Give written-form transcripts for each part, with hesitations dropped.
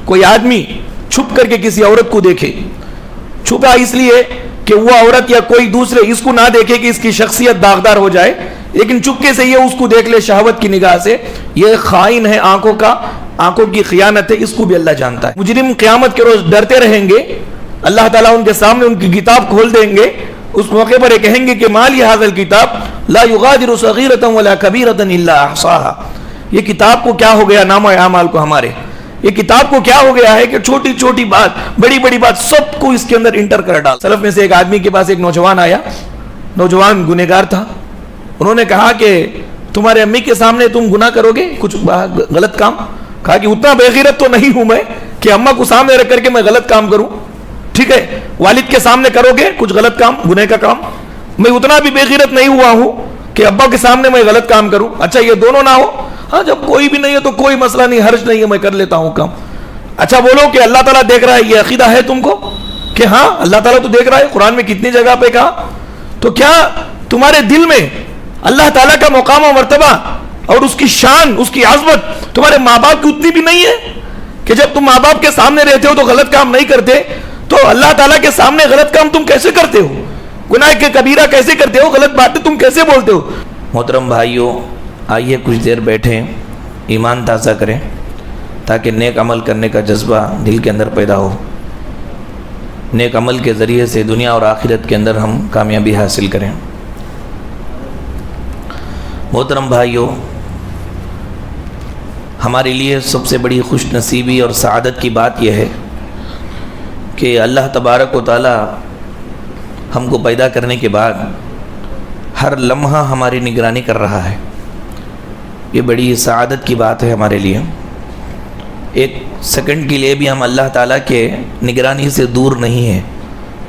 کوئی آدمی چھپ کر کے کسی عورت کو دیکھے, چھپا اس لیے کہ وہ عورت یا کوئی دوسرے اس کو نہ دیکھے کہ اس کی شخصیت داغدار ہو جائے, لیکن چپکے سے یہ اس کو دیکھ لے شہوت کی نگاہ سے, یہ خائن ہے, آنکھوں کی خیانت ہے, اس کو بھی اللہ جانتا ہے. مجرم قیامت کے روز ڈرتے رہیں گے, اللہ تعالیٰ ان کے سامنے ان کی کتاب کھول دیں گے, اس موقع پر یہ کہیں گے کہ ما لی ھذا الکتاب لا یغادر صغیرۃ ولا کبیرۃ الا احصاها, یہ کتاب کو کیا ہو گیا, نامہ اعمال کو ہمارے, یہ کتاب کو کیا ہو گیا ہے کہ چھوٹی چھوٹی بات بڑی بڑی بات سب کو اس کے اندر انٹر کر ڈال. سلف میں سے ایک آدمی کے پاس ایک نوجوان آیا, نوجوان گنہگار تھا. انہوں نے کہا کہ تمہارے امی کے سامنے تم گناہ کرو گے کچھ غلط کام؟ کہا کہ اتنا بے غیرت تو نہیں ہوں میں کہ اماں کو سامنے رکھ کر کے میں غلط کام کروں. ٹھیک ہے, والد کے سامنے کرو گے کچھ غلط کام, گناہ کا کام, میں اتنا بھی بے غیرت نہیں ہوا ہوں کہ ابا کے سامنے میں غلط کام کروں. اچھا یہ دونوں نہ ہو, ہاں جب کوئی بھی نہیں ہے تو کوئی مسئلہ نہیں, حرج نہیں ہے, میں کر لیتا ہوں کام. اچھا بولو کہ اللہ تعالیٰ دیکھ رہا ہے, یہ عقیدہ ہے تم کو کہ ہاں اللہ تعالیٰ تو دیکھ رہا ہے؟ قرآن میں کتنی جگہ پہ کہا. تو کیا تمہارے دل میں اللہ تعالیٰ کا مقام و مرتبہ اور اس کی شان, اس کی عظمت تمہارے ماں باپ کی اتنی بھی نہیں ہے کہ جب تم ماں باپ کے سامنے رہتے ہو تو غلط کام نہیں کرتے, تو اللہ تعالیٰ کے سامنے غلط کام تم کیسے کرتے ہو, گناہ کے کبیرہ کیسے کرتے ہو, غلط باتیں تم کیسے بولتے ہو؟ محترم بھائیوں, آئیے کچھ دیر بیٹھیں, ایمان تازہ کریں تاکہ نیک عمل کرنے کا جذبہ دل کے اندر پیدا ہو. نیک عمل کے ذریعے سے دنیا اور آخرت کے اندر ہم کامیابی حاصل کریں. محترم بھائیوں, ہمارے لیے سب سے بڑی خوش نصیبی اور سعادت کی بات یہ ہے کہ اللہ تبارک و تعالی ہم کو پیدا کرنے کے بعد ہر لمحہ ہماری نگرانی کر رہا ہے. یہ بڑی سعادت کی بات ہے ہمارے لیے. ایک سیکنڈ کے لیے بھی ہم اللہ تعالیٰ کے نگرانی سے دور نہیں ہیں,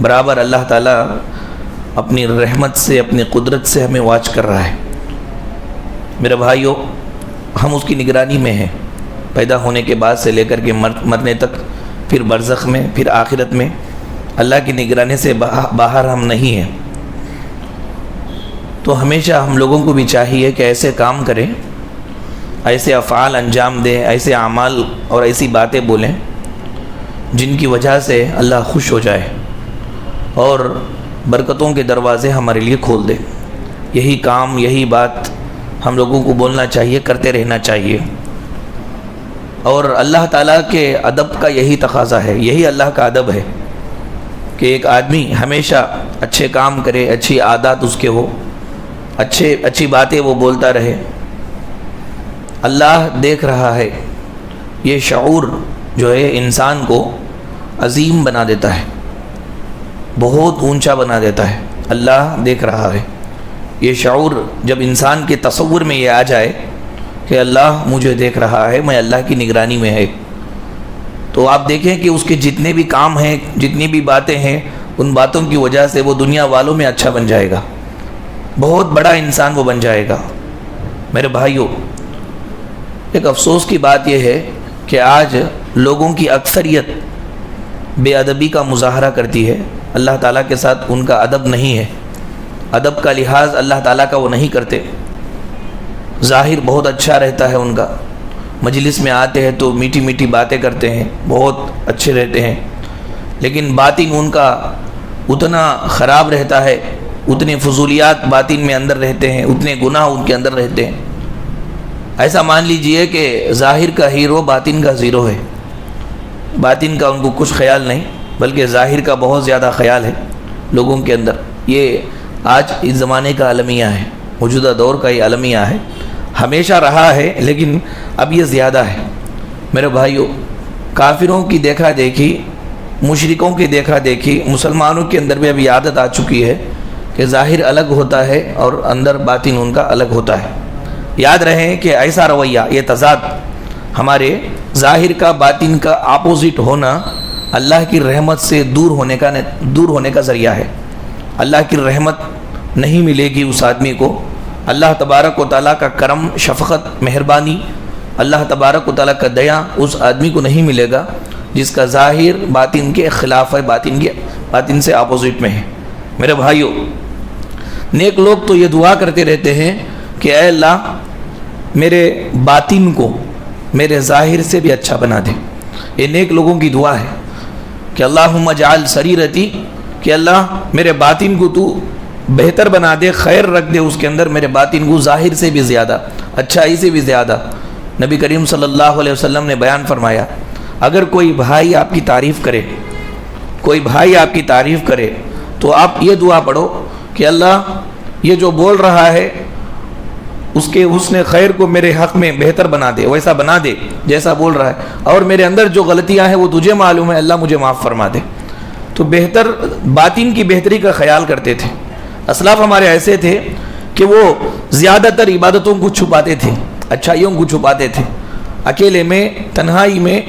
برابر اللہ تعالیٰ اپنی رحمت سے, اپنی قدرت سے ہمیں واچ کر رہا ہے. میرے بھائیوں, ہم اس کی نگرانی میں ہیں, پیدا ہونے کے بعد سے لے کر کے مرنے تک, پھر برزخ میں, پھر آخرت میں. اللہ کی نگرانی سے باہر ہم نہیں ہیں. تو ہمیشہ ہم لوگوں کو بھی چاہیے کہ ایسے کام کریں, ایسے افعال انجام دیں, ایسے اعمال اور ایسی باتیں بولیں جن کی وجہ سے اللہ خوش ہو جائے اور برکتوں کے دروازے ہمارے لیے کھول دے. یہی کام, یہی بات ہم لوگوں کو بولنا چاہیے, کرتے رہنا چاہیے. اور اللہ تعالیٰ کے ادب کا یہی تقاضا ہے, یہی اللہ کا ادب ہے کہ ایک آدمی ہمیشہ اچھے کام کرے, اچھی عادات اس کے ہو, اچھی باتیں وہ بولتا رہے. اللہ دیکھ رہا ہے. یہ شعور جو ہے انسان کو عظیم بنا دیتا ہے, بہت اونچا بنا دیتا ہے. اللہ دیکھ رہا ہے. یہ شعور جب انسان کے تصور میں یہ آ جائے کہ اللہ مجھے دیکھ رہا ہے, میں اللہ کی نگرانی میں ہے, تو آپ دیکھیں کہ اس کے جتنے بھی کام ہیں, جتنی بھی باتیں ہیں, ان باتوں کی وجہ سے وہ دنیا والوں میں اچھا بن جائے گا, بہت بڑا انسان وہ بن جائے گا. میرے بھائیوں, ایک افسوس کی بات یہ ہے کہ آج لوگوں کی اکثریت بے ادبی کا مظاہرہ کرتی ہے, اللہ تعالیٰ کے ساتھ ان کا ادب نہیں ہے, ادب کا لحاظ اللہ تعالیٰ کا وہ نہیں کرتے. ظاہر بہت اچھا رہتا ہے ان کا, مجلس میں آتے ہیں تو میٹھی میٹھی باتیں کرتے ہیں, بہت اچھے رہتے ہیں, لیکن باطن ان کا اتنا خراب رہتا ہے, اتنے فضولیات باطن میں اندر رہتے ہیں, اتنے گناہ ان کے اندر رہتے ہیں. ایسا مان لیجئے کہ ظاہر کا ہیرو باطن کا زیرو ہے. باطن کا ان کو کچھ خیال نہیں, بلکہ ظاہر کا بہت زیادہ خیال ہے لوگوں کے اندر. یہ آج اس زمانے کا المیہ ہے, موجودہ دور کا یہ المیہ ہے, ہمیشہ رہا ہے لیکن اب یہ زیادہ ہے. میرے بھائیوں, کافروں کی دیکھا دیکھی, مشرکوں کی دیکھا دیکھی, مسلمانوں کے اندر بھی ابھی عادت آ چکی ہے کہ ظاہر الگ ہوتا ہے اور اندر باطن ان کا الگ ہوتا ہے. یاد رہیں کہ ایسا رویہ, یہ تضاد, ہمارے ظاہر کا باطن کا اپوزٹ ہونا اللہ کی رحمت سے دور ہونے کا ذریعہ ہے. اللہ کی رحمت نہیں ملے گی اس آدمی کو, اللہ تبارک و تعالیٰ کا کرم, شفقت, مہربانی, اللہ تبارک و تعالیٰ کا دیا اس آدمی کو نہیں ملے گا جس کا ظاہر باطن کے خلاف ہے, باطن سے اپوزٹ میں ہے. میرے بھائیوں, نیک لوگ تو یہ دعا کرتے رہتے ہیں کہ اے اللہ میرے باطن کو میرے ظاہر سے بھی اچھا بنا دے. یہ نیک لوگوں کی دعا ہے کہ اللہم اجعل سریرتی، کہ اللہ میرے باطن کو تو بہتر بنا دے، خیر رکھ دے اس کے اندر، میرے باطن کو ظاہر سے بھی زیادہ، اچھائی سے بھی زیادہ۔ نبی کریم صلی اللہ علیہ وسلم نے بیان فرمایا، اگر کوئی بھائی آپ کی تعریف کرے، کوئی بھائی آپ کی تعریف کرے تو آپ یہ دعا پڑھو کہ اللہ یہ جو بول رہا ہے اس کے حسن خیر کو میرے حق میں بہتر بنا دے، ویسا بنا دے جیسا بول رہا ہے، اور میرے اندر جو غلطیاں ہیں وہ تجھے معلوم ہے، اللہ مجھے معاف فرما دے۔ تو بہتر باطن کی بہتری کا خیال کرتے تھے۔ اسلاف ہمارے ایسے تھے کہ وہ زیادہ تر عبادتوں کو چھپاتے تھے، اچھائیوں کو چھپاتے تھے، اکیلے میں تنہائی میں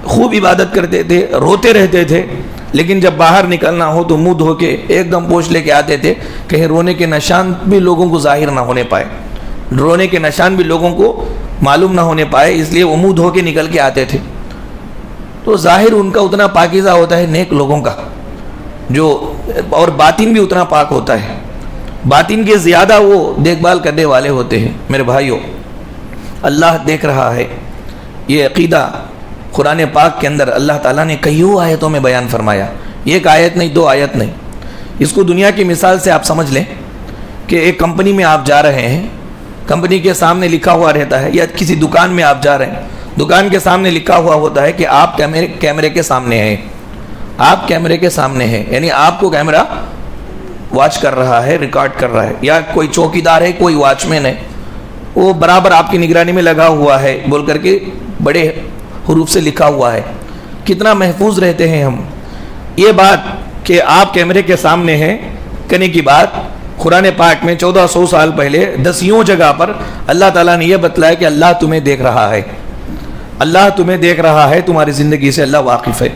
خوب عبادت کرتے تھے، روتے رہتے تھے، لیکن جب باہر نکلنا ہو تو منہ دھو کے ایک دم پوچھ لے کے آتے تھے، کہیں رونے کے نشان بھی لوگوں کو ظاہر نہ ہونے پائے، رونے کے نشان بھی لوگوں کو معلوم نہ ہونے پائے، اس لیے وہ منہ دھو کے نکل کے آتے تھے۔ تو ظاہر ان کا اتنا پاکیزہ ہوتا ہے نیک لوگوں کا، جو اور باطن بھی اتنا پاک ہوتا ہے، باطن کے زیادہ وہ دیکھ بھال کرنے والے ہوتے ہیں۔ میرے بھائیوں، اللہ دیکھ رہا ہے، یہ عقیدہ قرآن پاک کے اندر اللہ تعالیٰ نے کئیوں آیتوں میں بیان فرمایا، ایک آیت نہیں، دو آیت نہیں۔ اس کو دنیا کی مثال سے آپ سمجھ لیں کہ ایک کمپنی میں آپ جا رہے ہیں، کمپنی کے سامنے لکھا ہوا رہتا ہے، یا کسی دکان میں آپ جا رہے ہیں، دکان کے سامنے لکھا ہوا ہوتا ہے کہ آپ کیمرے کے سامنے ہیں، آپ کیمرے کے سامنے ہیں، یعنی آپ کو کیمرہ واچ کر رہا ہے، ریکارڈ کر رہا ہے، یا کوئی چوکیدار ہے، کوئی واچ مین ہے، وہ برابر آپ کی نگرانی میں لگا ہوا ہے بول کر کے بڑے حروف سے لکھا ہوا ہے۔ کتنا محفوظ رہتے ہیں ہم۔ یہ بات کہ آپ کیمرے کے سامنے ہیں کہنے کی بات قرآن پاک میں 1400 سال پہلے 10 جگہ پر اللہ تعالیٰ نے یہ بتلایا کہ اللہ تمہیں دیکھ رہا ہے، اللہ تمہیں دیکھ رہا ہے، تمہاری زندگی سے اللہ واقف ہے،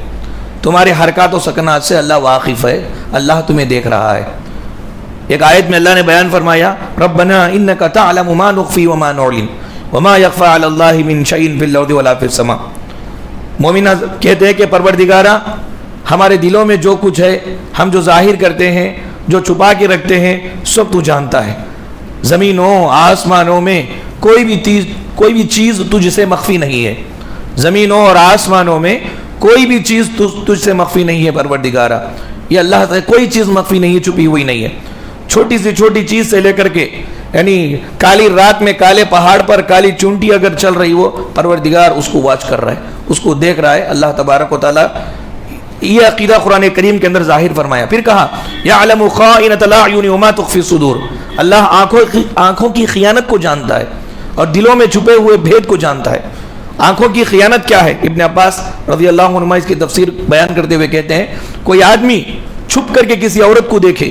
تمہارے حرکات و سکنات سے اللہ واقف ہے، اللہ تمہیں دیکھ رہا ہے۔ ایک آیت میں اللہ نے بیان فرمایا، ربنا انک تعلم ما نخفی وما نعلن وما یخفی علی اللہ من شیء فی الارض ولا فی السماء۔ مومنہ کہتے ہیں کہ پروردگارا، ہمارے دلوں میں جو کچھ ہے، ہم جو ظاہر کرتے ہیں، جو چھپا کے رکھتے ہیں، سب تو جانتا ہے۔ زمینوں آسمانوں میں کوئی بھی چیز تجھ سے مخفی نہیں ہے، زمینوں اور آسمانوں میں کوئی بھی چیز تجھ سے مخفی نہیں ہے پروردگارا۔ یہ اللہ سے کوئی چیز مخفی نہیں ہے، چھپی ہوئی نہیں ہے۔ چھوٹی سے چھوٹی چیز سے لے کر کے، یعنی کالی رات میں کالے پہاڑ پر کالی چونٹی اگر چل رہی ہو، پروردگار اس کو واچ کر رہا ہے، اس کو دیکھ رہا ہے اللہ تبارک و تعالیٰ۔ یہ عقیدہ قرآن کریم کے اندر ظاہر فرمایا۔ پھر کہا یعلم خائنۃ الاعین وما تخفی الصدور، اللہ آنکھوں کی خیانت کو جانتا ہے اور دلوں میں چھپے ہوئے بھید کو جانتا ہے۔ آنکھوں کی خیانت کیا ہے؟ ابن عباس رضی اللہ عنہما اس کی تفسیر بیان کرتے ہوئے کہتے ہیں، کوئی آدمی چھپ کر کے کسی عورت کو دیکھے،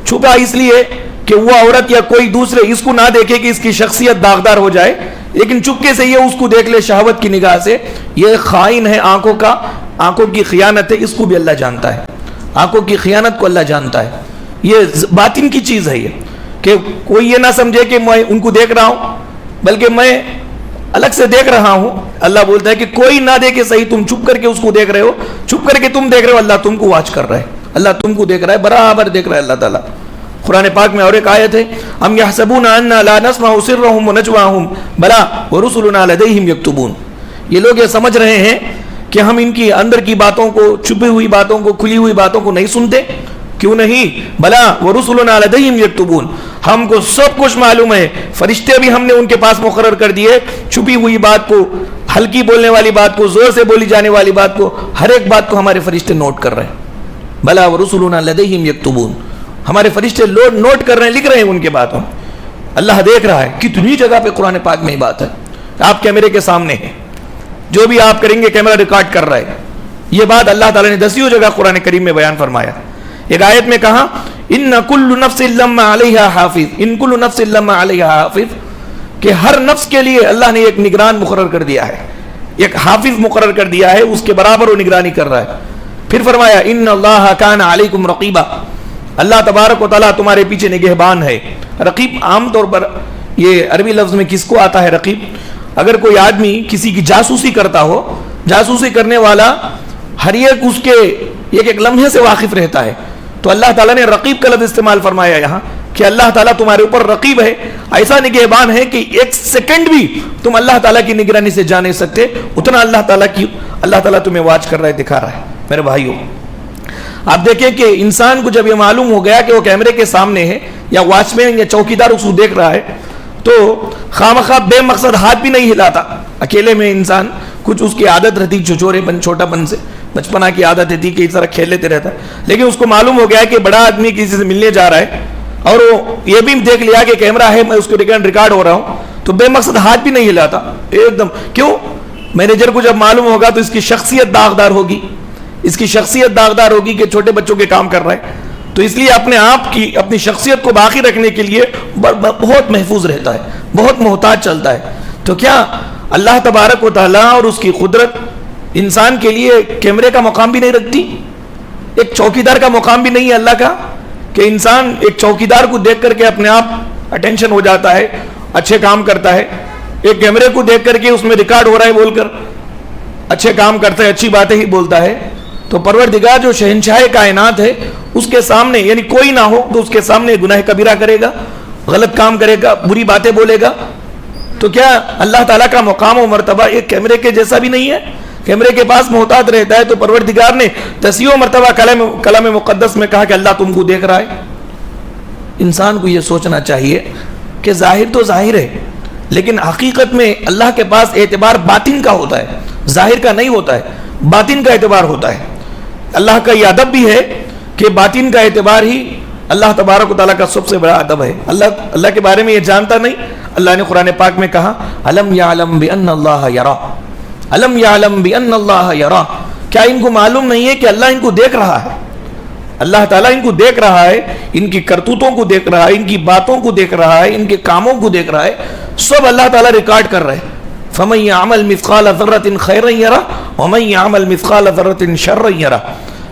چھپا اس لیے کہ وہ عورت یا کوئی دوسرے اس کو نہ دیکھے کہ اس کی شخصیت داغدار ہو جائے، لیکن چپکے سے یہ اس کو دیکھ لے شہوت کی نگاہ سے، یہ خائن ہے، آنکھوں کی خیانت ہے، اس کو بھی اللہ جانتا ہے، آنکھوں کی خیانت کو اللہ جانتا ہے۔ یہ باطن کی چیز ہے، یہ کہ کوئی یہ نہ سمجھے کہ میں ان کو دیکھ رہا ہوں، بلکہ میں الگ سے دیکھ رہا ہوں۔ اللہ بولتا ہے کہ کوئی نہ دیکھے صحیح، تم چھپ کر کے اس کو دیکھ رہے ہو، چھپ کر کے تم دیکھ رہے ہو، اللہ تم کو واچ کر رہا ہے، اللہ تم کو دیکھ رہا ہے، برابر دیکھ رہا ہے اللہ تعالیٰ۔ قرآن پاک میں اور ایک آیت ہے، ام یحسبون انا لا نسمع سرهم ونجواهم بلا ورسلنا لديهم يكتبون۔ یہ لوگ یہ سمجھ رہے ہیں کہ ہم ان کی اندر کی باتوں کو، چھپی ہوئی باتوں کو، کھلی ہوئی باتوں کو نہیں سنتے، کیوں نہیں؟ بلا ورسلنا لديهم يكتبون، ہم کو سب کچھ معلوم ہے، فرشتے بھی ہم نے ان کے پاس مقرر کر دیے، چھپی ہوئی بات کو، ہلکی بولنے والی بات کو، زور سے بولی جانے والی بات کو، ہر ایک بات کو ہمارے فرشتے نوٹ کر رہے ہیں۔ بلا ورسلنا لديهم يكتبون، ہمارے فرشتے نوٹ کر رہے ہیں، لکھ رہے ہیں ان کے باتوں۔ اللہ دیکھ رہا ہے۔ کتنی جگہ پہ قرآن پاک میں ہی بات ہے، آپ کیمرے کے سامنے ہیں، جو بھی آپ کریں گے کیمرہ ریکارڈ کر رہا ہے۔ یہ بات اللہ تعالیٰ نے 10 جگہ قرآن کریم میں بیان فرمایا۔ ایک آیت میں کہا ان کل نفس لما علیہا حافظ، ان کل نفس لما علیہا حافظ، کہ ہر نفس کے لیے اللہ نے ایک نگران مقرر کر دیا ہے، ایک حافظ مقرر کر دیا ہے، اس کے برابر وہ نگرانی کر رہا ہے۔ پھر فرمایا ان اللہ کان علیکم رقیبا، اللہ تبارک و تعالیٰ تمہارے پیچھے نگہبان ہے۔ رقیب عام طور پر یہ عربی لفظ میں کس کو آتا ہے رقیب؟ اگر کوئی آدمی کسی کی جاسوسی کرتا ہو، جاسوسی کرنے والا ہر ایک اس کے ایک لمحے سے واقف رہتا ہے، تو اللہ تعالیٰ نے رقیب کا لفظ استعمال فرمایا یہاں کہ اللہ تعالیٰ تمہارے اوپر رقیب ہے، ایسا نگہبان ہے کہ ایک سیکنڈ بھی تم اللہ تعالیٰ کی نگرانی سے جا نہیں سکتے، اتنا اللہ تعالیٰ کی اللہ تعالیٰ تمہیں واچ کر رہا ہے, دکھا رہا ہے. میرے بھائیوں, آپ دیکھیں کہ انسان کو جب یہ معلوم ہو گیا کہ وہ کیمرے کے سامنے ہے یا واچ مین یا چوکیدار اس کو دیکھ رہا ہے, تو خامخواہ بے مقصد ہاتھ بھی نہیں ہلاتا. اکیلے میں انسان کچھ اس کی عادت رہتی چھوٹا پن سے, بچپنا کی عادت رہتی کہ اس طرح کھیل لیتے رہتا ہے, لیکن اس کو معلوم ہو گیا کہ بڑا آدمی کسی سے ملنے جا رہا ہے اور وہ یہ بھی دیکھ لیا کہ کیمرہ ہے, میں اس کو ریکارڈ ہو رہا ہوں, تو بے مقصد ہاتھ بھی نہیں ہلاتا ایک دم. کیوں؟ مینیجر کو جب معلوم ہوگا تو اس کی شخصیت داغدار ہوگی, اس کی شخصیت داغدار ہوگی کہ چھوٹے بچوں کے کام کر رہا ہے. تو اس لیے اپنے آپ کی اپنی شخصیت کو باقی رکھنے کے لیے بہت محفوظ رہتا ہے, بہت محتاط چلتا ہے. تو کیا اللہ تبارک و تعالیٰ اور اس کی قدرت انسان کے لیے کیمرے کا مقام بھی نہیں رکھتی؟ ایک چوکیدار کا مقام بھی نہیں ہے اللہ کا کہ انسان ایک چوکیدار کو دیکھ کر کے اپنے آپ اٹینشن ہو جاتا ہے, اچھے کام کرتا ہے. ایک کیمرے کو دیکھ کر کے اس میں ریکارڈ ہو رہا ہے بول کر اچھے کام کرتا ہے, اچھی باتیں ہی بولتا ہے. تو پروردگار جو شہنشاہ کائنات ہے اس کے سامنے, یعنی کوئی نہ ہو تو اس کے سامنے گناہ کبیرہ کرے گا, غلط کام کرے گا, بری باتیں بولے گا, تو کیا اللہ تعالیٰ کا مقام و مرتبہ ایک کیمرے کے جیسا بھی نہیں ہے؟ کیمرے کے پاس محتاط رہتا ہے, تو پروردگار نے تسیوں مرتبہ کلام مقدس میں کہا کہ اللہ تم کو دیکھ رہا ہے. انسان کو یہ سوچنا چاہیے کہ ظاہر تو ظاہر ہے, لیکن حقیقت میں اللہ کے پاس اعتبار باطن کا ہوتا ہے, ظاہر کا نہیں ہوتا ہے, باطن کا اعتبار ہوتا ہے. اللہ کا یہ ادب بھی ہے کہ باطن کا اعتبار ہی اللہ تبارک و تعالیٰ کا سب سے بڑا ادب ہے. اللہ کے بارے میں یہ جانتا نہیں. اللہ نے قرآن پاک میں کہا الم یعلم بان اللہ یرا, الم یعلم بان اللہ یرا, کیا ان کو معلوم نہیں ہے کہ اللہ ان کو دیکھ رہا ہے؟ اللہ تعالیٰ ان کو دیکھ رہا ہے, ان کی کرتوتوں کو دیکھ رہا ہے, ان کی باتوں کو دیکھ رہا ہے, ان کے کاموں کو دیکھ رہا ہے, سب اللہ تعالیٰ ریکارڈ کر رہے ہیں. فمن یعمل مثقال ذرۃ خیرا یرہ ومن یعمل مثقال ذرۃ شرا یرہ,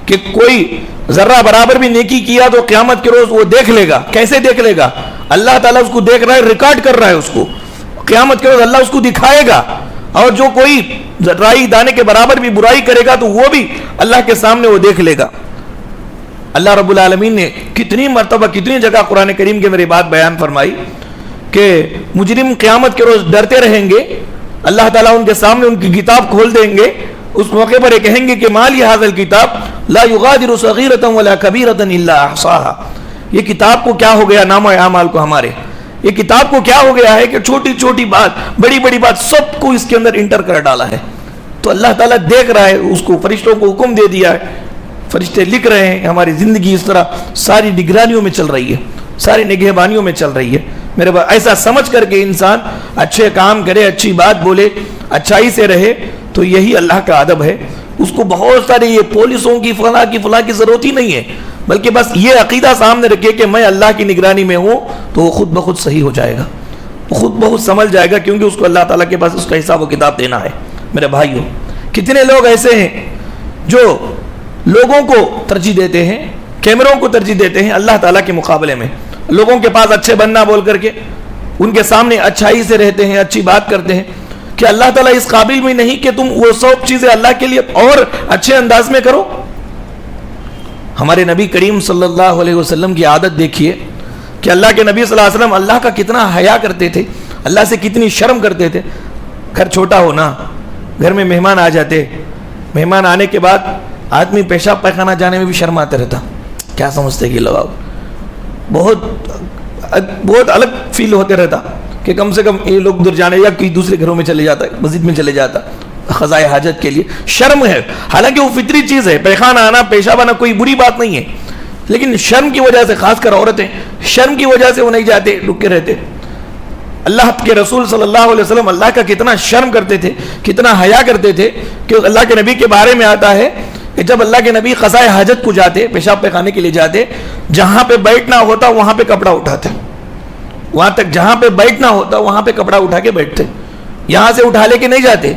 کہ کوئی ذرہ برابر بھی نیکی کیا تو قیامت کے روز وہ دیکھ لے گا. کیسے دیکھ لے گا؟ اللہ تعالیٰ اس کو دیکھ رہا ہے, ریکارڈ کر رہا ہے اس کو. قیامت کے روز اللہ اس کو دکھائے گا, اور جو کوئی رائی دانے کے برابر بھی برائی کرے گا تو وہ بھی اللہ کے سامنے وہ دیکھ لے گا. اللہ رب العالمین نے کتنی مرتبہ کتنی جگہ قرآن کریم کے میری بات بیان فرمائی کہ مجرم قیامت کے روز ڈرتے رہیں گے, اللہ تعالیٰ ان کے سامنے ان کی کتاب کھول دیں گے. اس موقع پر یہ کہیں گے کہ ما لی ھذا الکتاب لا یغادر صغیرۃ ولا کبیرۃ الا احصاها, یہ کتاب کو کیا ہو گیا, نامہ اعمال کو ہمارے, یہ کتاب کو کیا ہو گیا ہے کہ چھوٹی چھوٹی بات بڑی بڑی بات سب کو اس کے اندر انٹر کر ڈالا ہے. تو اللہ تعالیٰ دیکھ رہا ہے اس کو, فرشتوں کو حکم دے دیا ہے, فرشتے لکھ رہے ہیں. ہماری زندگی اس طرح ساری نگرانیوں میں چل رہی ہے, ساری نگہبانیوں میں چل رہی ہے. میرے بھائی, ایسا سمجھ کر کے انسان اچھے کام کرے, اچھی بات بولے, اچھائی سے رہے, تو یہی اللہ کا ادب ہے. اس کو بہت سارے یہ پولیسوں کی فلاں کی ضرورت ہی نہیں ہے, بلکہ بس یہ عقیدہ سامنے رکھے کہ میں اللہ کی نگرانی میں ہوں, تو وہ خود بخود صحیح ہو جائے گا, وہ خود بخود سمجھ جائے گا, کیونکہ اس کو اللہ تعالیٰ کے پاس اس کا حساب و کتاب دینا ہے. میرے بھائیوں, کتنے لوگ ایسے ہیں جو لوگوں کو ترجیح دیتے ہیں, کیمروں کو ترجیح دیتے ہیں اللہ تعالیٰ کے مقابلے میں. لوگوں کے پاس اچھے بننا بول کر کے ان کے سامنے اچھائی سے رہتے ہیں, اچھی بات کرتے ہیں, کہ اللہ تعالیٰ اس قابل بھی نہیں کہ تم وہ سب چیزیں اللہ کے لیے اور اچھے انداز میں کرو. ہمارے نبی کریم صلی اللہ علیہ وسلم کی عادت دیکھیے کہ اللہ کے نبی صلی اللہ علیہ وسلم اللہ کا کتنا حیا کرتے تھے, اللہ سے کتنی شرم کرتے تھے. گھر چھوٹا ہونا, گھر میں مہمان آ جاتے, مہمان آنے کے بعد آدمی پیشاب پیخانہ جانے میں بھی شرم آتے رہتا. کیا سمجھتے کہ لوگ بہت الگ فیل ہوتے رہتا کہ کم سے کم یہ لوگ ادھر جانے یا کئی دوسرے گھروں میں چلے جاتا, مسجد میں چلے جاتا قضائے حاجت کے لیے. شرم ہے, حالانکہ وہ فطری چیز ہے, پیخانہ آنا پیشاب آنا کوئی بری بات نہیں ہے, لیکن شرم کی وجہ سے, خاص کر عورتیں شرم کی وجہ سے وہ نہیں جاتے, رکے رہتے. اللہ کے رسول صلی اللہ علیہ وسلم اللہ کا کتنا شرم کرتے تھے, کتنا حیا کرتے تھے, کہ اللہ کے نبی کے بارے میں آتا ہے کہ جب اللہ کے نبی قضائے حاجت کو جاتے, پیشاب پیخانے کے لیے جاتے, جہاں پہ بیٹھنا ہوتا وہاں پہ کپڑا اٹھاتے, وہاں تک جہاں پہ بیٹھنا ہوتا وہاں پہ کپڑا اٹھا کے بیٹھتے, یہاں سے اٹھا لے کے نہیں جاتے,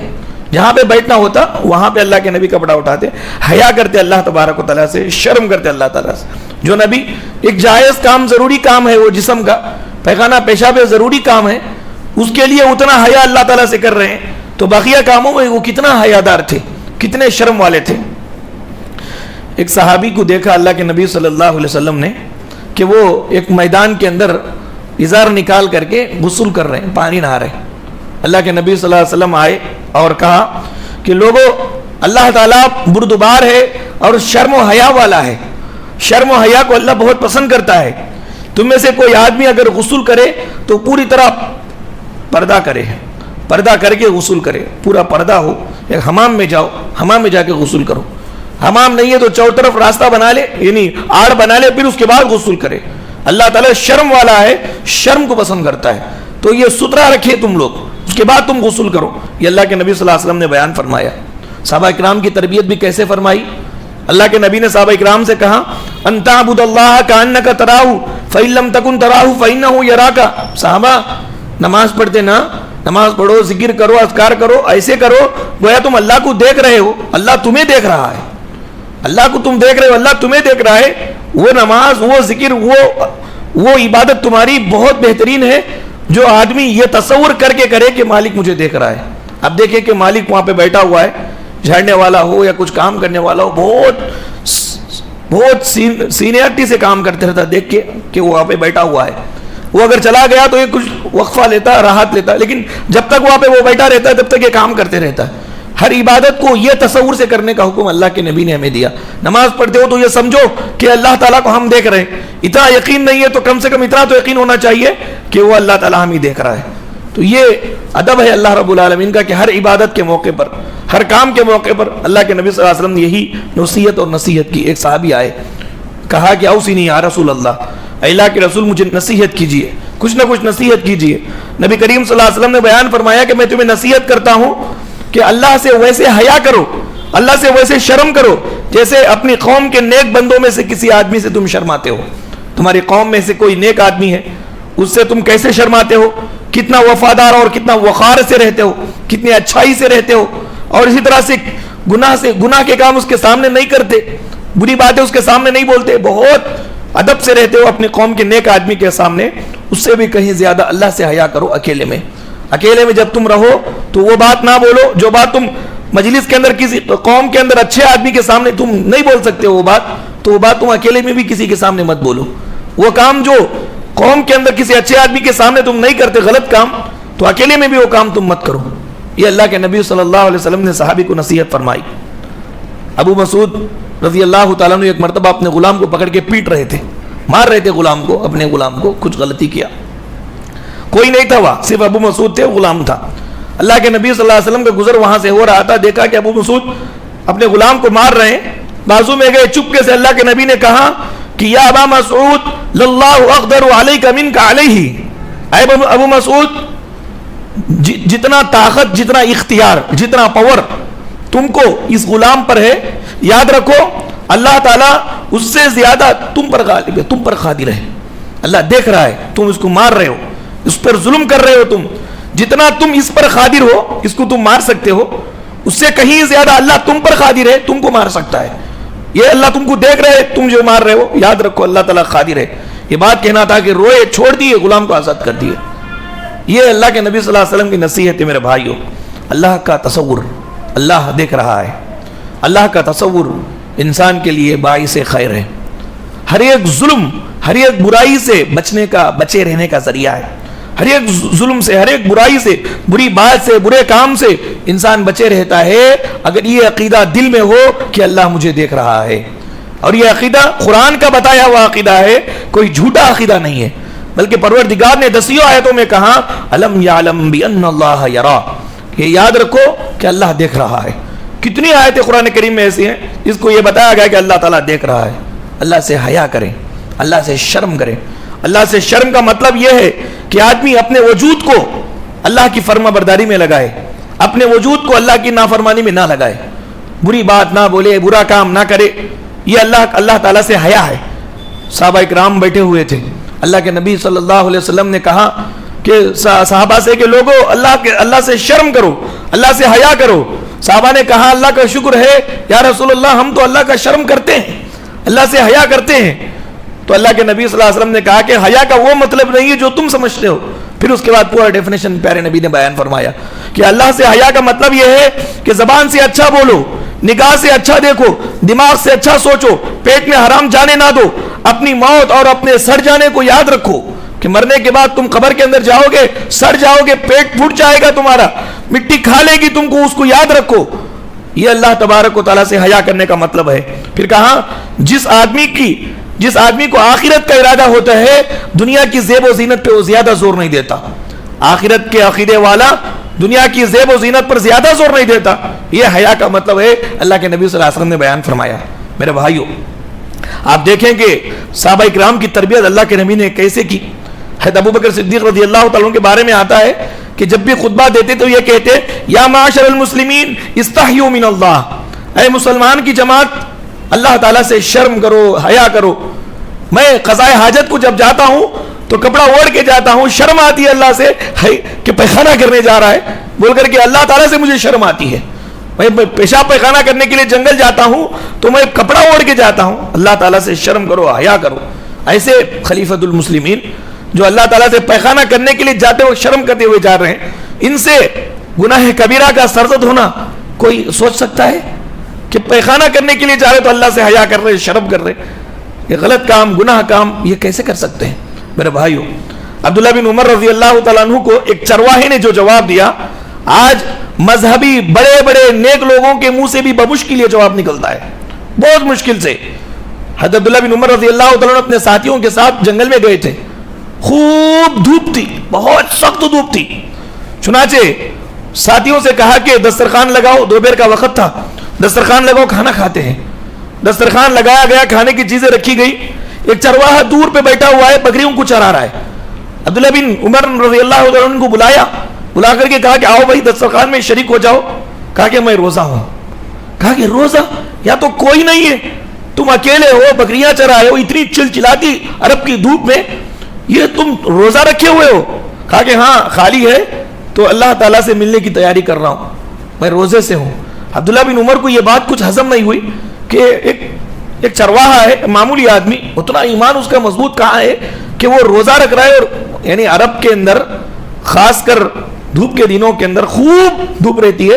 جہاں پہ بیٹھنا ہوتا وہاں پہ اللہ کے نبی کپڑا اٹھاتے. حیا کرتے اللہ تبارک و تعالیٰ سے, شرم کرتے اللہ تعالیٰ سے. جو نبی ایک جائز کام, ضروری کام ہے وہ جسم کا پیخانہ پیشاب ضروری کام ہے, اس کے لیے اتنا حیا اللہ تعالیٰ سے کر رہے ہیں, تو بقیہ کاموں میں وہ کتنا حیادار تھے, کتنے شرم والے تھے. ایک صحابی کو دیکھا اللہ کے نبی صلی اللہ علیہ وسلم نے کہ وہ ایک میدان کے اندر ازار نکال کر کے غسل کر رہے ہیں, پانی نہا رہے ہیں. اللہ کے نبی صلی اللہ علیہ وسلم آئے اور کہا کہ لوگوں, اللہ تعالیٰ بردبار ہے اور شرم و حیا والا ہے. شرم و حیا کو اللہ بہت پسند کرتا ہے. تم میں سے کوئی آدمی اگر غسل کرے تو پوری طرح پردہ کرے, پردہ کر کے غسل کرے, پورا پردہ ہو. ایک حمام میں جاؤ, حمام میں جا کے غسل کرو. حمام نہیں ہے تو چاروں طرف راستہ بنا لے, یعنی آڑ بنا لے, پھر اس کے بعد غسل کرے. اللہ تعالیٰ شرم والا ہے, شرم کو پسند کرتا ہے. تو یہ ستھرا رکھے تم لوگ, اس کے بعد تم غسل کرو. یہ اللہ کے نبی صلی اللہ علیہ وسلم نے بیان فرمایا. صحابہ کرام کی تربیت بھی کیسے فرمائی. اللہ کے نبی نے صحابہ کرام سے کہا ان تعبد اللہ کأنک تراہ فإن لم تکن تراہ فإنہ یراک. صحابہ نماز پڑھتے نا, نماز پڑھو, ذکر کرو, اذکار کرو, ایسے کرو گویا تم اللہ کو دیکھ رہے ہو, اللہ تمہیں دیکھ رہا ہے. اللہ کو تم دیکھ رہے ہو, اللہ تمہیں دیکھ رہا ہے. وہ نماز, وہ ذکر, وہ عبادت تمہاری بہت بہترین ہے جو آدمی یہ تصور کر کے کرے کہ مالک مجھے دیکھ رہا ہے. اب دیکھیں کہ مالک وہاں پہ بیٹھا ہوا ہے, جھاڑنے والا ہو یا کچھ کام کرنے والا ہو, بہت سینئرٹی سے کام کرتے رہتا, دیکھ کے کہ وہ وہاں پہ بیٹھا ہوا ہے. وہ اگر چلا گیا تو یہ کچھ وقفہ لیتا, راحت لیتا, لیکن جب تک وہاں پہ وہ بیٹھا رہتا ہے تب تک یہ کام کرتے رہتا ہے. ہر عبادت کو یہ تصور سے کرنے کا حکم اللہ کے نبی نے ہمیں دیا. نماز پڑھتے ہو تو یہ سمجھو کہ اللہ تعالیٰ کو ہم دیکھ رہے ہیں. اتنا یقین نہیں ہے تو کم سے کم اتنا تو یقین ہونا چاہیے کہ وہ اللہ تعالیٰ ہمیں دیکھ رہا ہے. تو یہ ادب ہے اللہ رب العالمین کا کہ ہر عبادت کے موقع پر, ہر کام کے موقع پر اللہ کے نبی صلی اللہ علیہ وسلم نے یہی نصیحت اور نصیحت کی. ایک صحابی آئے, کہا کہ اوصنی یا رسول اللہ, اللہ کے رسول مجھے نصیحت کیجیے, کچھ نہ کچھ نصیحت کیجیے. نبی کریم صلی اللہ علیہ وسلم نے بیان فرمایا کہ میں تمہیں نصیحت کرتا ہوں کہ اللہ سے ویسے حیا کرو, اللہ سے ویسے شرم کرو جیسے اپنی قوم کے نیک بندوں میں سے کسی آدمی سے تم شرماتے ہو. تمہاری قوم میں سے کوئی نیک آدمی ہے, اس سے تم کیسے شرماتے ہو, کتنا وفادار اور کتنا وقار سے رہتے ہو, کتنی اچھائی سے رہتے ہو. اور اسی طرح سے گناہ کے کام اس کے سامنے نہیں کرتے, بری باتیں اس کے سامنے نہیں بولتے, بہت ادب سے رہتے ہو اپنی قوم کے نیک آدمی کے سامنے. اس سے بھی کہیں زیادہ اللہ سے حیا کرو. اکیلے میں جب تم رہو تو وہ بات نہ بولو جو بات تم مجلس کے اندر کسی قوم کے اندر اچھے آدمی کے سامنے تم نہیں بول سکتے وہ بات, تو وہ بات تم اکیلے میں بھی کسی کے سامنے مت بولو. وہ کام جو قوم کے اندر کسی اچھے آدمی کے سامنے تم نہیں کرتے, غلط کام, تو اکیلے میں بھی وہ کام تم مت کرو. یہ اللہ کے نبی صلی اللہ علیہ وسلم نے صحابی کو نصیحت فرمائی. ابو مسعود رضی اللہ تعالیٰ نے ایک مرتبہ اپنے غلام کو پکڑ کے پیٹ رہے تھے, مار رہے تھے غلام کو, اپنے غلام کو. کچھ غلطی کیا, کوئی نہیں تھا وہاں, صرف ابو مسعود تھے, غلام تھا. اللہ کے نبی صلی اللہ علیہ وسلم کا گزر وہاں سے ہو رہا تھا, دیکھا کہ ابو مسعود اپنے غلام کو مار رہے ہیں, بازو میں گئے, چپکے سے اللہ کے نبی نے کہا کہ یا ابا مسعود للہ اقدر علیک منک علیہ. اے ابو مسعود, جتنا طاقت, جتنا اختیار, جتنا پاور تم کو اس غلام پر ہے, یاد رکھو اللہ تعالیٰ اس سے زیادہ تم پر غالب ہے, تم پر قادر ہے. اللہ دیکھ رہا ہے, تم اس کو مار رہے ہو, اس پر ظلم کر رہے ہو, تم جتنا تم اس پر قادر ہو, اس کو تم مار سکتے ہو, اس سے کہیں زیادہ اللہ تم پر قادر ہے, تم کو مار سکتا ہے. یہ اللہ تم کو دیکھ رہے, تم جو مار رہے ہو, یاد رکھو اللہ تعالیٰ قادر ہے. یہ بات کہنا تھا کہ روئے, چھوڑ دیے, غلام کو آزاد کر دیے. یہ اللہ کے نبی صلی اللہ علیہ وسلم کی نصیحت ہے میرے بھائیوں. اللہ کا تصور, اللہ دیکھ رہا ہے. اللہ کا تصور انسان کے لیے باعث خیر ہے. ہر ایک ظلم, ہر ایک برائی سے بچے رہنے کا ذریعہ ہے. ہر ایک ظلم سے, ہر ایک برائی سے, بری بات سے, برے کام سے انسان بچے رہتا ہے اگر یہ عقیدہ دل میں ہو کہ اللہ مجھے دیکھ رہا ہے. اور یہ عقیدہ قرآن کا بتایا ہوا عقیدہ ہے, کوئی جھوٹا عقیدہ نہیں ہے, بلکہ پروردگار نے 10 آیتوں میں کہا الم یعلم بان اللہ یرا, یہ یاد رکھو کہ اللہ دیکھ رہا ہے. کتنی آیتیں قرآن کریم میں ایسی ہیں جس کو یہ بتایا گیا کہ اللہ تعالیٰ دیکھ رہا ہے. اللہ سے حیا کریں, اللہ سے شرم کریں. اللہ سے شرم کا مطلب یہ ہے کہ آدمی اپنے وجود کو اللہ کی فرما برداری میں لگائے, اپنے وجود کو اللہ کی نافرمانی میں نہ لگائے, بری بات نہ بولے, برا کام نہ کرے. یہ اللہ تعالیٰ سے حیا ہے. صحابہ اکرام بیٹھے ہوئے تھے, اللہ کے نبی صلی اللہ علیہ وسلم نے کہا کہ صحابہ سے کہ لوگو اللہ سے شرم کرو, اللہ سے حیا کرو. صحابہ نے کہا اللہ کا شکر ہے یا رسول اللہ, ہم تو اللہ کا شرم کرتے ہیں, اللہ سے حیا کرتے ہیں. تو اللہ کے نبی صلی اللہ علیہ وسلم نے کہا کہ حیا کا وہ مطلب نہیں ہے جو تم سمجھتے ہو. پھر اس کے بعد پورا ڈیفینیشن پیارے نبی نے بیان فرمایا کہ اللہ سے حیا کا مطلب یہ ہے کہ زبان سے اچھا بولو, نگاہ سے اچھا دیکھو, دماغ سے اچھا سوچو, پیٹ میں حرام جانے نہ دو, اپنی موت اور اپنے سڑ جانے کو یاد رکھو کہ مرنے کے بعد تم قبر کے اندر جاؤ گے, سڑ جاؤ گے, پیٹ پھوٹ جائے گا تمہارا, مٹی کھا لے گی تم کو, اس کو یاد رکھو. یہ اللہ تبارک و تعالیٰ سے حیا کرنے کا مطلب ہے. پھر کہا جس آدمی کو آخرت کا ارادہ ہوتا ہے دنیا کی زیب و زینت پہ وہ زیادہ زور نہیں دیتا. آخرت کے عقیدے والا دنیا کی زیب و زینت پر زیادہ زور نہیں دیتا. یہ حیا کا مطلب ہے اللہ کے نبی صلی اللہ علیہ وسلم نے بیان فرمایا. میرے بھائیو آپ دیکھیں کہ صحابہ اکرام کی تربیت اللہ کے نبی نے کیسے کی. حضرت ابوبکر صدیق رضی اللہ تعالیٰ عنہ کے بارے میں آتا ہے کہ جب بھی خطبہ دیتے تو یہ کہتے یا معاشر المسلمین استحیوا من اللہ، اے مسلمان کی جماعت اللہ تعالیٰ سے شرم کرو، حیا کرو. میں قضاء حاجت کو جب جاتا ہوں تو کپڑا اوڑھ کے جاتا ہوں، شرم آتی ہے اللہ سے کہ پیخانہ کرنے جا رہا ہے بول کر کے اللہ تعالیٰ سے مجھے شرم آتی ہے. میں پیشاب پیخانہ کرنے کے لیے جنگل جاتا ہوں تو میں کپڑا اوڑھ کے جاتا ہوں. اللہ تعالیٰ سے شرم کرو، حیا کرو. ایسے خلیفۃ المسلمین جو اللہ تعالیٰ سے پیخانہ کرنے کے لیے جاتے ہوئے شرم کرتے ہوئے جا رہے ہیں، ان سے گناہ کبیرہ کا سرزد ہونا کوئی سوچ سکتا ہے کہ پیخانہ کرنے کے لیے جا رہے تو اللہ سے حیا کر رہے، شرم کر رہے؟ یہ غلط کام، گناہ کام یہ کیسے کر سکتے ہیں؟ میرے بھائیو عبداللہ بن عمر رضی اللہ تعالیٰ عنہ کو ایک چرواہے نے جو جواب دیا، آج مذہبی بڑے بڑے نیک لوگوں کے منہ سے بھی بمشکل یہ جواب نکلتا ہے، بہت مشکل سے. حضرت عبداللہ بن عمر رضی اللہ تعالیٰ عنہ اپنے ساتھیوں کے ساتھ جنگل میں گئے تھے. خوب دھوپ تھی، بہت سخت دھوپ تھی. چنانچہ ساتھیوں سے کہا کہ دسترخوان لگاؤ، دوپہر کا وقت تھا، دسترخوان لگاؤ کھانا کھاتے ہیں. دسترخوان لگایا گیا، کھانے کی چیزیں رکھی گئی. ایک چرواہا دور پہ بیٹھا ہوا ہے، بکریوں کو چرا رہا ہے. عبداللہ بن عمر رضی اللہ عنہ کو بلا کر کے کہا کہ آؤ بھائی دسترخوان میں شریک ہو جاؤ. کہا کہ میں روزہ ہوں. کہا کہ روزہ؟ یا تو کوئی نہیں ہے، تم اکیلے ہو، بکریاں چرائے ہو اتنی چلچلاتی عرب کی دھوپ میں، یہ تم روزہ رکھے ہوئے ہو؟ کہا کہ ہاں خالی ہے تو اللہ تعالیٰ سے ملنے کی تیاری کر رہا ہوں، میں روزے سے ہوں. عبداللہ بن عمر کو یہ بات کچھ ہضم نہیں ہوئی کہ ایک چرواہا ہے، معمولی آدمی، اتنا ایمان اس کا مضبوط کہاں ہے کہ وہ روزہ رکھ رہا ہے. اور یعنی عرب کے اندر خاص کر دھوپ کے دنوں کے اندر خوب دھوپ رہتی ہے،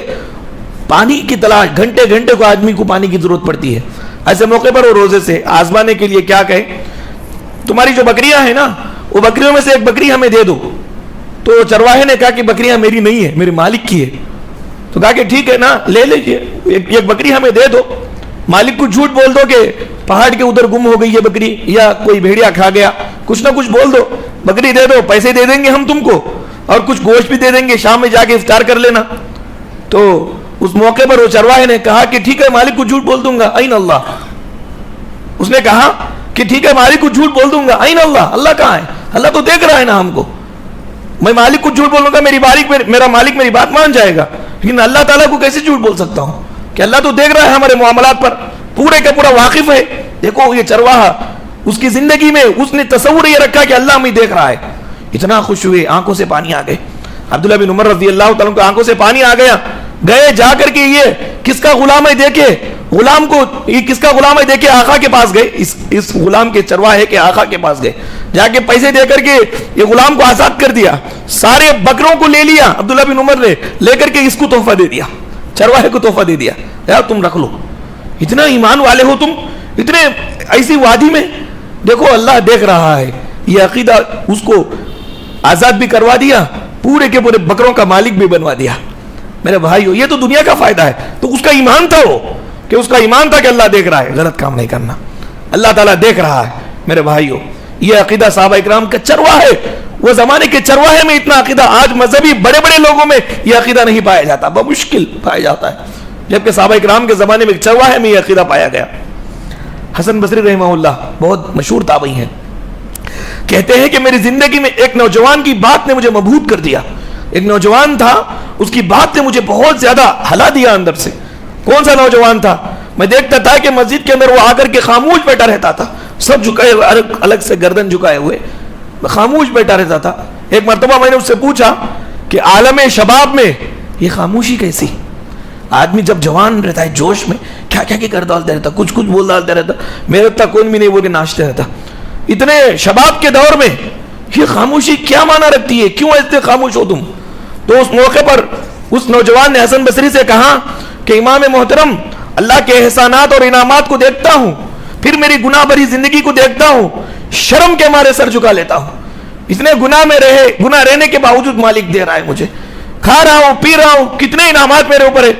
پانی کی تلاش، گھنٹے گھنٹے کو آدمی کو پانی کی ضرورت پڑتی ہے. ایسے موقع پر وہ روزے سے آزمانے کے لیے کیا کہے، تمہاری جو بکریاں ہیں نا وہ بکریوں میں سے ایک بکری ہمیں دے دو. تو چرواہے نے کہا کہ بکریاں میری نہیں ہے، میرے مالک کی ہے. تو کہا کہ ٹھیک ہے نا لے لیجیے، ایک بکری ہمیں دے دو. مالک کو جھوٹ بول دو کہ پہاڑ کے ادھر گم ہو گئی ہے بکری، یا کوئی بھیڑیا کھا گیا، کچھ نہ کچھ بول دو، بکری دے دو، پیسے دے دیں گے ہم تم کو اور کچھ گوشت بھی دے دیں گے، شام میں جا کے افطار کر لینا. تو اس موقع پر وہ چرواہے نے کہا کہ ٹھیک ہے مالک کو جھوٹ بول دوں گا. این اللہ، اس نے کہا کہ ٹھیک ہے مالک کو جھوٹ بول دوں گا. این اللہ، اللہ کہاں ہے؟ اللہ تو دیکھ رہا ہے نا ہم کو. میں مالک کو جھوٹ بولوں گا، میرا مالک میری بات مان جائے گا، لیکن اللہ تعالیٰ کو کیسے جھوٹ بول سکتا ہوں کہ اللہ تو دیکھ رہا ہے ہمارے معاملات پر، پورے کا پورا واقف ہے. دیکھو یہ چرواہا اس کی زندگی میں اس نے تصور یہ رکھا کہ اللہ ہمیں دیکھ رہا ہے. اتنا خوش ہوئے، آنکھوں سے پانی آ گئے. عبداللہ بن عمر رضی اللہ تعالیٰ کو آنکھوں سے پانی آ گیا. گئے جا کر کے یہ کس کا غلام ہے دیکھے، غلام کو یہ کس کا غلام ہے دیکھے، آقا کے پاس گئے، اس غلام کے چرواہے کے آقا کے پاس گئے. جا کے پیسے دے کر کے یہ غلام کو آزاد کر دیا. سارے بکروں کو لے لیا عبداللہ بن عمر نے، لے کر کے اس کو تحفہ دے دیا، چرواہے کو تحفہ دے دیا، یار تم رکھ لو. اتنا ایمان والے ہو تم، اتنے ایسی وادی میں. دیکھو اللہ دیکھ رہا ہے، یہ عقیدہ اس کو آزاد بھی کروا دیا، پورے کے پورے بکروں کا مالک بھی بنوا دیا. میرے بھائیو یہ تو دنیا کا فائدہ ہے. تو اس کا ایمان تھا وہ، کہ اس کا ایمان تھا کہ اللہ دیکھ رہا ہے، غلط کام نہیں کرنا، اللہ تعالیٰ دیکھ رہا ہے. میرے بھائیو یہ عقیدہ صحابہ اکرام کا چرواہے، وہ زمانے کے چرواہے میں اتنا عقیدہ، آج مذہبی بڑے بڑے لوگوں میں یہ عقیدہ نہیں پایا جاتا، بمشکل پایا جاتا ہے، جبکہ صحابہ اکرام کے زمانے میں چرواہے میں یہ عقیدہ پایا گیا. حسن بصری رحمہ اللہ بہت مشہور تابعی ہیں، کہتے ہیں کہ میری زندگی میں ایک نوجوان کی بات نے مجھے مبہوت کر دیا. ایک نوجوان تھا، اس کی بات نے مجھے بہت زیادہ ہلا دیا اندر سے. کون سا نوجوان تھا؟ میں دیکھتا تھا کہ مسجد کے اندر وہ آ کر کے خاموش بیٹھا رہتا تھا، سب جھکائے ہوئے، الگ سے گردن جھکائے ہوئے خاموش بیٹھا رہتا تھا. ایک مرتبہ میں نے اس سے پوچھا کہ عالم شباب میں یہ خاموشی کیسی؟ آدمی جب جوان رہتا ہے جوش میں کیا کیا کر ڈالتا رہتا، کچھ بول ڈالتا رہتا، میرے تک کوئی بھی نہیں بول کے ناچتے رہتا. اتنے شباب کے دور میں یہ خاموشی کیا معنی رکھتی ہے، کیوں ایسے خاموش ہو تم؟ تو اس موقع پر اس نوجوان نے حسن بصری سے کہا کہ امام محترم، اللہ کے احسانات اور انعامات کو دیکھتا ہوں، پھر میری گناہ بھری زندگی کو دیکھتا ہوں، شرم کے مارے سر جھکا لیتا ہوں. اتنے گناہ رہنے کے باوجود مالک دے رہا ہے مجھے، کھا رہا ہوں، پی رہا ہوں، کتنے انعامات میرے اوپر ہے.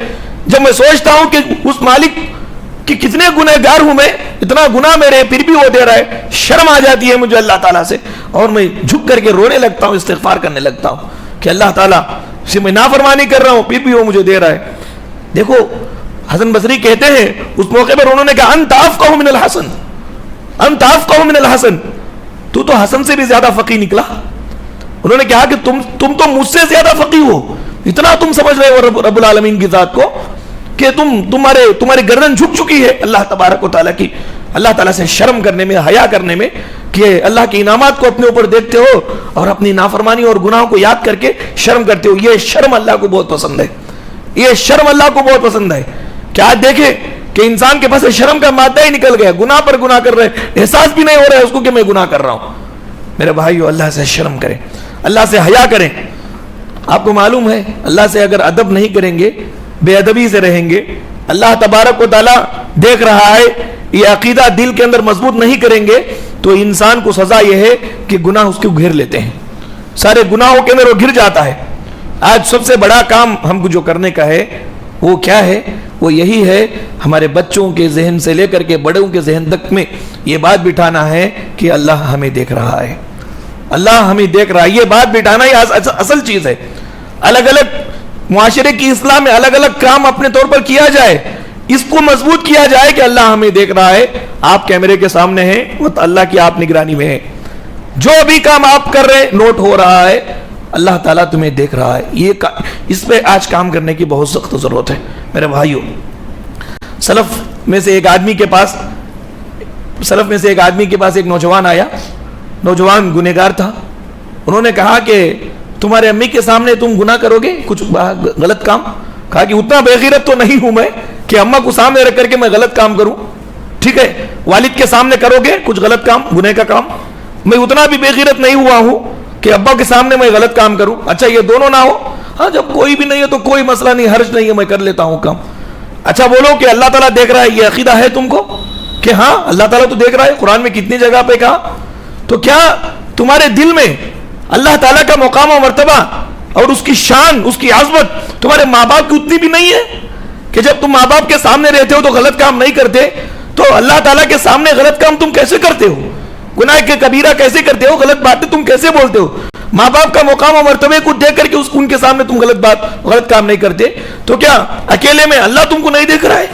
جب میں سوچتا ہوں کہ اس مالک کہ کتنے گنہگار ہوں میں, اتنا گناہ میرے, پھر بھی وہ دے رہا ہے, شرم آ جاتی ہے مجھے اللہ تعالیٰ سے, اور میں جھک کر کے رونے لگتا ہوں, استغفار کرنے لگتا ہوں کہ اللہ تعالیٰ سے میں نافرمانی کر رہا ہوں, پھر بھی وہ مجھے دے رہا ہے. دیکھو حسن بصری کہتے ہیں اس موقع پر انہوں نے کہا انت افقہ من الحسن, انت افقہ من الحسن, تو حسن سے بھی زیادہ فقیہ نکلا. انہوں نے کہا کہ تم تو مجھ سے زیادہ فقیہ ہو, اتنا تم سمجھ رہے ہو رب العالمین کی ذات کو کہ تمہاری گردن جھک چکی ہے اللہ تبارک و تعالیٰ کی, اللہ تعالیٰ سے شرم کرنے میں, حیا کرنے میں, کہ اللہ کے انعامات کو اپنے اوپر دیکھتے ہو اور اپنی نافرمانی اور گناہوں کو یاد کر کے شرم کرتے ہو. یہ شرم اللہ کو بہت پسند ہے, یہ شرم اللہ کو بہت پسند ہے. کہ آج دیکھیں کہ انسان کے پاس شرم کا مادہ ہی نکل گیا, گناہ پر گناہ کر رہے, احساس بھی نہیں ہو رہا ہے اس کو کہ میں گناہ کر رہا ہوں. میرے بھائیو, اللہ سے شرم کریں, اللہ سے حیا کریں. آپ کو معلوم ہے اللہ سے اگر ادب نہیں کریں گے, بے ادبی سے رہیں گے, اللہ تبارک و تعالیٰ دیکھ رہا ہے, یہ عقیدہ دل کے اندر مضبوط نہیں کریں گے, تو انسان کو سزا یہ ہے کہ گناہ اس کو گھیر لیتے ہیں, سارے گناہوں کے اندر وہ گر جاتا ہے. آج سب سے بڑا کام ہم کو جو کرنے کا ہے وہ کیا ہے؟ وہ یہی ہے ہمارے بچوں کے ذہن سے لے کر کے بڑوں کے ذہن تک میں یہ بات بٹھانا ہے کہ اللہ ہمیں دیکھ رہا ہے, اللہ ہمیں دیکھ رہا ہے. یہ بات بٹھانا ہی اصل چیز ہے. الگ الگ معاشرے کی اصلاح میں الگ الگ کام اپنے طور پر کیا جائے, اس کو مضبوط کیا جائے کہ اللہ ہمیں دیکھ رہا ہے, آپ کیمرے کے سامنے ہیں, وہ اللہ کی آپ نگرانی میں ہیں, جو بھی کام آپ کر رہے نوٹ ہو رہا ہے, اللہ تعالیٰ تمہیں دیکھ رہا ہے. اس پہ آج کام کرنے کی بہت سخت ضرورت ہے. میرے بھائیوں, سلف میں سے ایک آدمی کے پاس ایک نوجوان آیا, نوجوان گنہگار تھا. انہوں نے کہا کہ تمہارے امی کے سامنے تم گناہ کرو گے کچھ غلط کام؟ کہا کہ اتنا بے غیرت تو نہیں ہوں میں کہ اماں کو سامنے رکھ کر کے میں غلط کام کروں. ٹھیک ہے, والد کے سامنے کرو گے کچھ غلط کام, گناہ کا کام, میں اتنا بھی بے غیرت نہیں ہوا ہوں کہ ابا کے سامنے میں غلط کام کروں. اچھا یہ دونوں نہ ہو, ہاں جب کوئی بھی نہیں ہے تو کوئی مسئلہ نہیں, حرج نہیں ہے, میں کر لیتا ہوں کام. اچھا بولو کہ اللہ تعالیٰ دیکھ رہا ہے, یہ عقیدہ ہے تم کو کہ ہاں اللہ تعالیٰ تو دیکھ رہا ہے؟ قرآن میں کتنی جگہ پہ کہا. تو کیا تمہارے دل میں اللہ تعالیٰ کا مقام و مرتبہ اور اس کی شان, اس کی عظمت تمہارے ماں باپ کی اتنی بھی نہیں ہے کہ جب تم ماں باپ کے سامنے رہتے ہو تو غلط کام نہیں کرتے, تو اللہ تعالیٰ کے سامنے غلط کام تم کیسے کرتے ہو؟ گناہ کے کبیرہ کیسے کرتے ہو؟ غلط باتیں تم کیسے بولتے ہو؟ ماں باپ کا مقام و مرتبے کو دیکھ کر کے ان کے سامنے تم غلط کام نہیں کرتے, تو کیا اکیلے میں اللہ تم کو نہیں دیکھ رہا ہے؟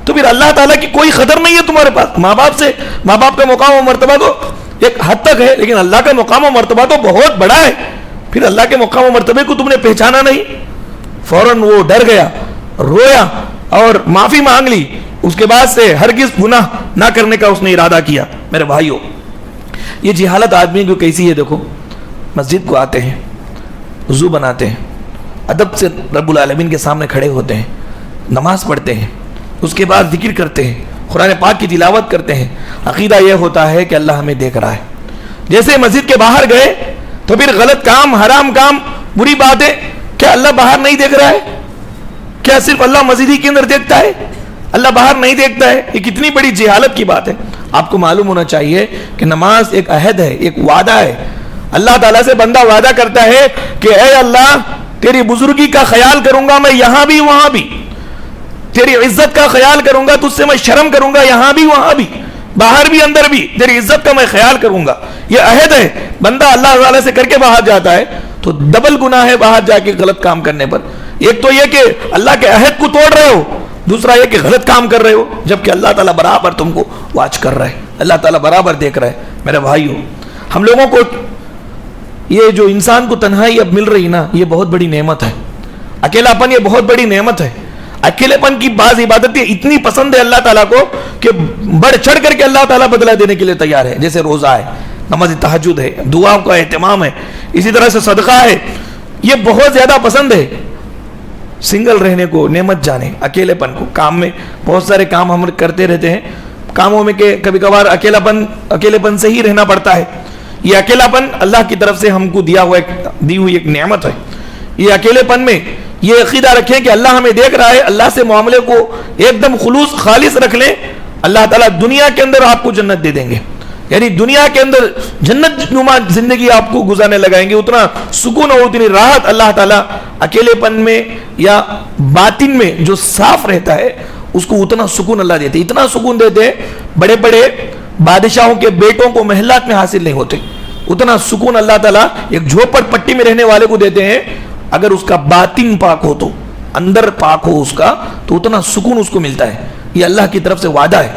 تو پھر اللہ تعالیٰ کی کوئی قدر نہیں ہے تمہارے پاس. ماں باپ کا مقام و مرتبہ تو ایک حد تک ہے, لیکن اللہ کا مقام و مرتبہ تو بہت بڑا ہے. پھر اللہ کے مقام و مرتبے کو تم نے پہچانا نہیں. فوراً وہ ڈر گیا, رویا اور معافی مانگ لی. اس کے بعد سے ہرگز گناہ نہ کرنے کا اس نے ارادہ کیا. میرے بھائیوں, یہ جہالت آدمی کو کیسی ہے؟ دیکھو, مسجد کو آتے ہیں, وضو بناتے ہیں, ادب سے رب العالمین کے سامنے کھڑے ہوتے ہیں, نماز پڑھتے ہیں, اس کے بعد ذکر کرتے ہیں, قرآن پاک کی تلاوت کرتے ہیں. عقیدہ یہ ہوتا ہے کہ اللہ ہمیں دیکھ رہا ہے. جیسے مسجد کے باہر گئے تو پھر غلط کام, حرام کام, بری باتیں, کیا اللہ باہر نہیں دیکھ رہا ہے؟ کیا صرف اللہ مسجد ہی کے اندر دیکھتا ہے, اللہ باہر نہیں دیکھتا ہے؟ یہ کتنی بڑی جہالت کی بات ہے. آپ کو معلوم ہونا چاہیے کہ نماز ایک عہد ہے, ایک وعدہ ہے. اللہ تعالیٰ سے بندہ وعدہ کرتا ہے کہ اے اللہ تیری بزرگی کا خیال کروں گا میں یہاں بھی وہاں بھی, تیری عزت کا خیال کروں گا, تجھ سے میں شرم کروں گا یہاں بھی وہاں بھی, باہر بھی اندر بھی, تیری عزت کا میں خیال کروں گا. یہ عہد ہے. بندہ اللہ تعالیٰ سے کر کے باہر جاتا ہے تو ڈبل گناہ ہے باہر جا کے غلط کام کرنے پر. ایک تو یہ کہ اللہ کے عہد کو توڑ رہے ہو, دوسرا یہ کہ غلط کام کر رہے ہو, جبکہ اللہ تعالیٰ برابر تم کو واچ کر رہا ہے, اللہ تعالیٰ برابر دیکھ رہا ہے. میرے بھائیوں, ہم لوگوں کو یہ جو انسان کو تنہائی اب مل رہی نا, یہ بہت بڑی نعمت ہے. اکیلا پن یہ بہت بڑی نعمت ہے. اکیلے پن کی بعض عبادتیں اتنی پسند ہے اللہ تعالیٰ کو کہ بڑھ چڑھ کر کے اللہ تعالیٰ بدلہ دینے کے لیے تیار ہے. جیسے روزہ ہے, نماز تہجد ہے, دعا کا اہتمام ہے, اسی طرح سے صدقہ ہے, یہ بہت زیادہ پسند ہے. سنگل رہنے کو نعمت جانے, اکیلے پن کو. کام میں بہت سارے کام ہم کرتے رہتے ہیں, کاموں میں کہ کبھی کبھار اکیلے پن سے ہی رہنا پڑتا ہے. یہ اکیلا پن اللہ کی طرف سے ہم کو دی ہوئی ایک نعمت ہے. یہ اکیلے پن میں یہ عقیدہ رکھیں کہ اللہ ہمیں دیکھ رہا ہے, اللہ سے معاملے کو ایک دم خلوص خالص رکھ لیں, اللہ تعالیٰ دنیا کے اندر آپ کو جنت دے دیں گے. یعنی دنیا کے اندر جنت نما زندگی آپ کو گزارنے لگائیں گے، اتنا سکون اور اتنی راحت اللہ تعالیٰ اکیلے پن میں یا باطن میں جو صاف رہتا ہے اس کو اتنا سکون اللہ دیتے، اتنا سکون دیتے بڑے بڑے بادشاہوں کے بیٹوں کو محلات میں حاصل نہیں ہوتے، اتنا سکون اللہ تعالیٰ ایک جھوپڑ پٹی میں رہنے والے کو دیتے ہیں، اگر اس کا باطن پاک ہو تو، اندر پاک ہو اس کا تو اتنا سکون اس کو ملتا ہے۔ یہ اللہ کی طرف سے وعدہ ہے۔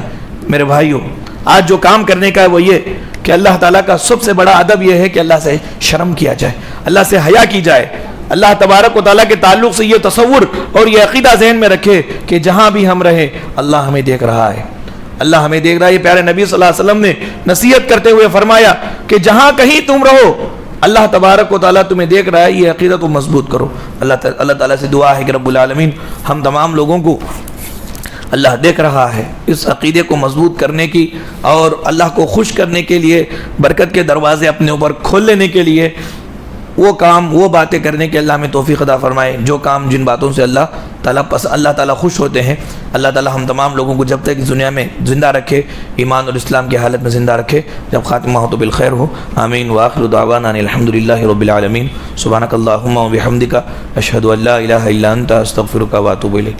میرے بھائیوں، آج جو کام کرنے کا ہے وہ یہ کہ اللہ تعالیٰ کا سب سے بڑا ادب یہ ہے کہ اللہ سے شرم کیا جائے، اللہ سے حیا کی جائے، اللہ تبارک و تعالیٰ کے تعلق سے یہ تصور اور یہ عقیدہ ذہن میں رکھے کہ جہاں بھی ہم رہیں اللہ ہمیں دیکھ رہا ہے، اللہ ہمیں دیکھ رہا ہے۔ یہ پیارے نبی صلی اللہ علیہ وسلم نے نصیحت کرتے ہوئے فرمایا کہ جہاں کہیں تم رہو اللہ تبارک و تعالیٰ تمہیں دیکھ رہا ہے، یہ عقیدہ تم مضبوط کرو۔ اللہ تعالیٰ سے دعا ہے کہ رب العالمین ہم تمام لوگوں کو اللہ دیکھ رہا ہے اس عقیدے کو مضبوط کرنے کی اور اللہ کو خوش کرنے کے لیے، برکت کے دروازے اپنے اوپر کھول لینے کے لیے، وہ کام وہ باتیں کرنے کے اللہ ہمیں توفیق عطا فرمائے، جو کام جن باتوں سے اللہ تعالیٰ خوش ہوتے ہیں۔ اللہ تعالیٰ ہم تمام لوگوں کو جب تک اس دنیا میں زندہ رکھے، ایمان اور اسلام کی حالت میں زندہ رکھے، جب خاتمہ ہو تو بالخیر ہو۔ آمین وآخر دعوانا الحمدللہ رب العالمین۔ سبحانک اللہم و بحمدک، اشہد ان لا الہ الا انت، استغفرک و اتوب الیک۔